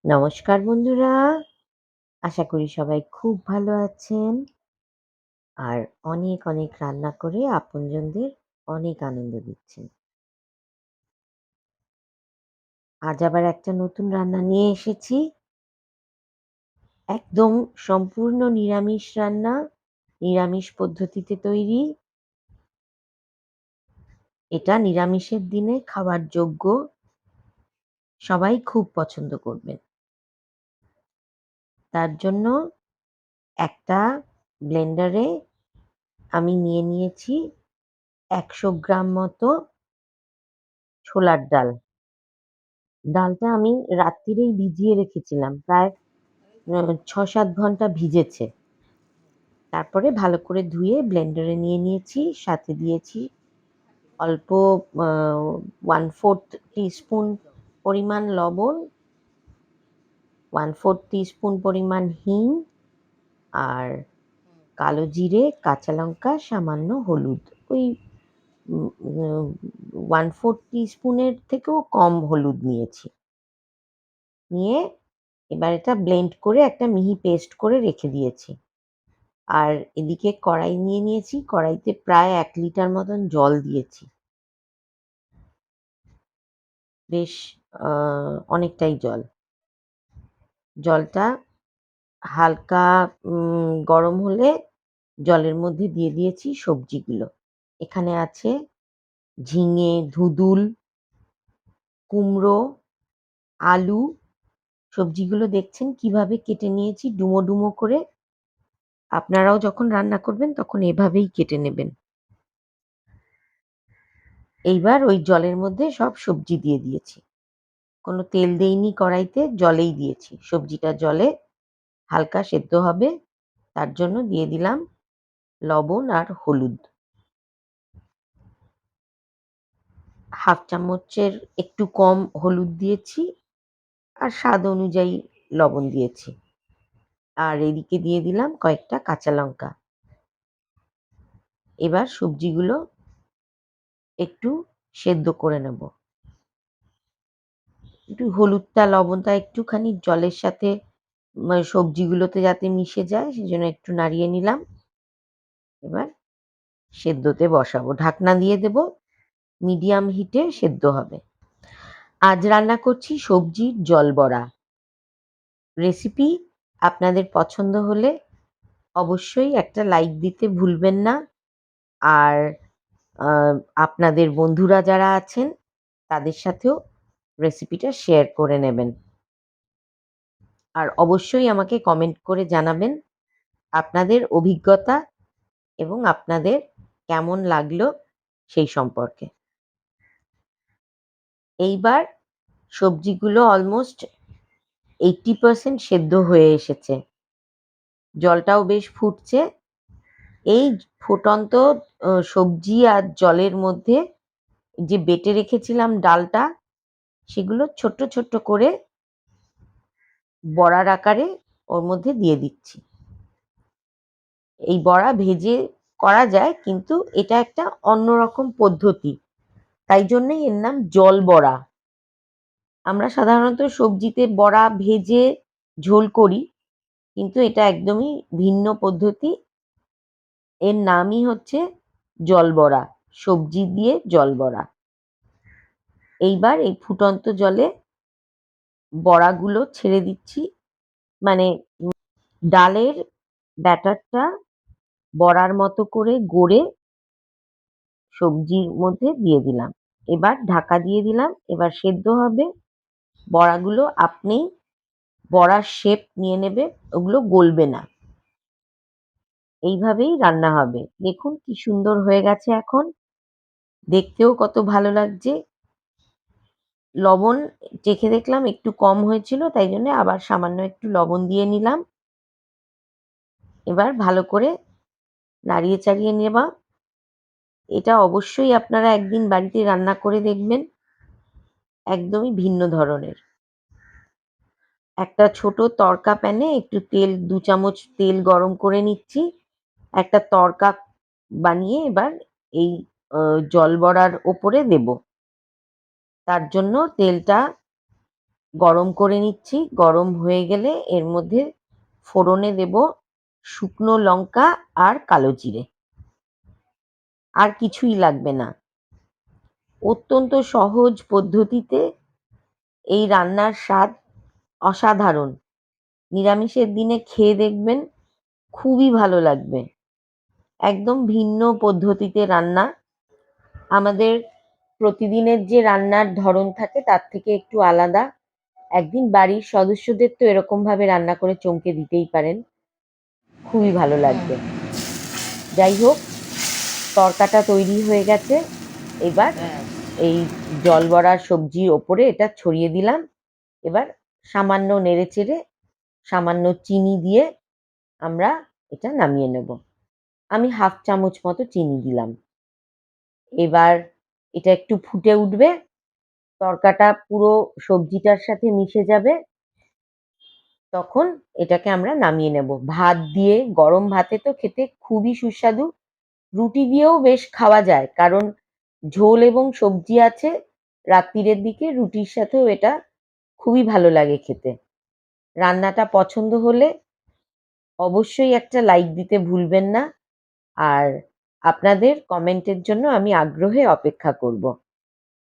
নমস্কার বন্ধুরা, আশা করি সবাই খুব ভালো আছেন আর অনেক অনেক রান্না করে আপনজনদের অনেক আনন্দ দিচ্ছেন। আজ আবার একটা নতুন রান্না নিয়ে এসেছি। একদম সম্পূর্ণ নিরামিষ রান্না, নিরামিষ পদ্ধতিতে তৈরি। এটা নিরামিষের দিনে খাওয়ার যোগ্য, সবাই খুব পছন্দ করবেন। তার জন্য একটা ব্লেন্ডারে আমি নিয়ে নিয়েছি ১০০ গ্রাম মতো ছোলার ডাল। ডালটা আমি রাত্তিরেই ভিজিয়ে রেখেছিলাম। প্রায় ৬-৭ ঘন্টা ভিজেছে। তারপরে ভালো করে ধুয়ে ব্লেন্ডারে নিয়ে নিয়েছি। সাথে দিয়েছি অল্প আ 1/4 টিস্পুন পরিমাণ লবণ, 1/4 টিস্পুন পরিমাণ হিং আর কালো জিরে, কাঁচা লঙ্কা, সামান্য হলুদ। ওই উম উম 1/4 টিস্পুনের থেকেও কম হলুদ নিয়েছি। নিয়ে এবার এটা ব্লেন্ড করে একটা মিহি পেস্ট করে রেখে দিয়েছি। আর এদিকে কড়াই নিয়ে নিয়েছি। কড়াইতে প্রায় ১ লিটার মতন জল দিয়েছি। বেশ আ অনেকটাই জল। জলটা হালকা গরম হলে জলের মধ্যে দিয়ে দিয়েছি সবজিগুলো। এখানে আছে ঝিঙে, ধুঁদুল, কুমড়ো, আলু। সবজিগুলো দেখছেন কিভাবে কেটে নিয়েছি ডুমো, ডুমো করে। আপনারাও যখন রান্না করবেন তখন এভাবেই কেটে নেবেন। এইবার ওই জলের মধ্যে সব সবজি দিয়ে দিয়েছি। কোনো তেল দেইনি কড়াইতে, জলেই দিয়েছি। সবজিটা জলে হালকা সেদ্ধ হবে, তার জন্য দিয়ে দিলাম লবণ আর হলুদ। ১/২ চামচের একটু কম হলুদ দিয়েছি আর স্বাদ অনুযায়ী লবণ দিয়েছি। আর এদিকে দিয়ে দিলাম কয়েকটা কাঁচা লঙ্কা। এবার সবজিগুলো একটু সেদ্ধ করে নেব। একটু হলুদটা, লবণটা একটুখানি জলের সাথে সবজিগুলোতে যাতে মিশে যায় সেজন্য একটু নাড়িয়ে নিলাম। এবার সেদ্ধতে বসাবো। ঢাকনা দিয়ে দেব। মিডিয়াম হিটে সেদ্ধ হবে। আজ রান্না করছি সবজির জলবড়া। রেসিপি আপনাদের পছন্দ হলে অবশ্যই একটা লাইক দিতে ভুলবেন না। আর আ আপনাদের বন্ধুরা যারা আছেন তাদের সাথেও রেসিপিটা শেয়ার করে নেবেন। আর অবশ্যই আমাকে কমেন্ট করে জানাবেন আপনাদের অভিজ্ঞতা এবং আপনাদের কেমন লাগলো সেই সম্পর্কে। এইবার সবজিগুলো অলমোস্ট 80% সেদ্ধ হয়ে এসেছে। জলটাও বেশ ফুটছে। এই ফুটন্ত সবজি আর জলের মধ্যে যে বেটে রেখেছিলাম ডালটা, সেগুলো ছোট্ট, ছোট্ট করে বড়ার আকারে ওর মধ্যে দিয়ে দিচ্ছি। এই বড়া ভেজে করা যায় কিন্তু এটা একটা অন্যরকম পদ্ধতি। তাই জন্যেই এর নাম জল বড়া। আমরা সাধারণত সবজিতে বড়া ভেজে ঝোল করি। কিন্তু এটা একদমই ভিন্ন পদ্ধতি। এর নামই হচ্ছে জলবড়া। সবজি দিয়ে জলবড়া। এইবার এই ফুটন্ত জলে বড়াগুলো ছেড়ে দিচ্ছি। মানে ডালের ব্যাটারটা বড়ার মতো করে গড়ে সবজির মধ্যে দিয়ে দিলাম। এবার ঢাকা দিয়ে দিলাম। এবার সেদ্ধ হবে। বড়াগুলো আপনি বড়ার শেপ নিয়ে নেবে। ওগুলো গলবে না। এইভাবেই রান্না হবে। দেখুন কি সুন্দর হয়ে গেছে এখন। দেখতেও কত ভালো লাগছে। লবণ চেখে দেখলাম একটু কম হয়েছিল, তাই জন্যে আবার সামান্য একটু লবণ দিয়ে নিলাম। এবার ভালো করে নাড়িয়ে চাড়িয়ে নেওয়া। এটা অবশ্যই আপনারা একদিন বাড়িতে রান্না করে দেখবেন। একদমই ভিন্ন ধরনের। একটা ছোট তড়কা প্যানে একটু তেল ২ চামচ তেল গরম করে নিচ্ছি। একটা তড়কা বানিয়ে এবার এই জল বড়ার ওপরে দেব। তার জন্য তেলটা গরম করে নিচ্ছি। গরম হয়ে গেলে এর মধ্যে ফোড়নে দেব শুকনো লঙ্কা আর কালো জিরে। আর কিছুই লাগবে না। অত্যন্ত সহজ পদ্ধতিতে এই রান্নার স্বাদ অসাধারণ। নিরামিষের দিনে খেয়ে দেখবেন, খুবই ভালো লাগবে। একদম ভিন্ন পদ্ধতিতে রান্না। আমাদের প্রতিদিনের যে রান্নার ধরন থাকে তার থেকে একটু আলাদা। একদিন বাড়ির সদস্যদের তো এরকমভাবে রান্না করে চমকে দিতেই পারেন। খুবই ভালো লাগবে। যাই হোক, তড়কাটা তৈরি হয়ে গেছে। এবার এই জল বড়ার সবজির ওপরে এটা ছড়িয়ে দিলাম। এবার সামান্য নেড়েচেড়ে সামান্য চিনি দিয়ে আমরা এটা নামিয়ে নেব। আমি 1/2 চামচ মতো চিনি দিলাম। এবার এটা একটু ফুটে উঠবে, তড়কাটা পুরো সবজিটার সাথে মিশে যাবে। তখন এটাকে আমরা নামিয়ে নেব। ভাত দিয়ে, গরম ভাতে তো খেতে খুবই সুস্বাদু। রুটি দিয়েও বেশ খাওয়া যায়, কারণ ঝোল এবং সবজি আছে। রাত্তিরের দিকে রুটির সাথেও এটা খুবই ভালো লাগে খেতে। রান্নাটা পছন্দ হলে অবশ্যই একটা লাইক দিতে ভুলবেন না। আর আপনাদের কমেন্টের জন্য আমি আগ্রহে অপেক্ষা করব।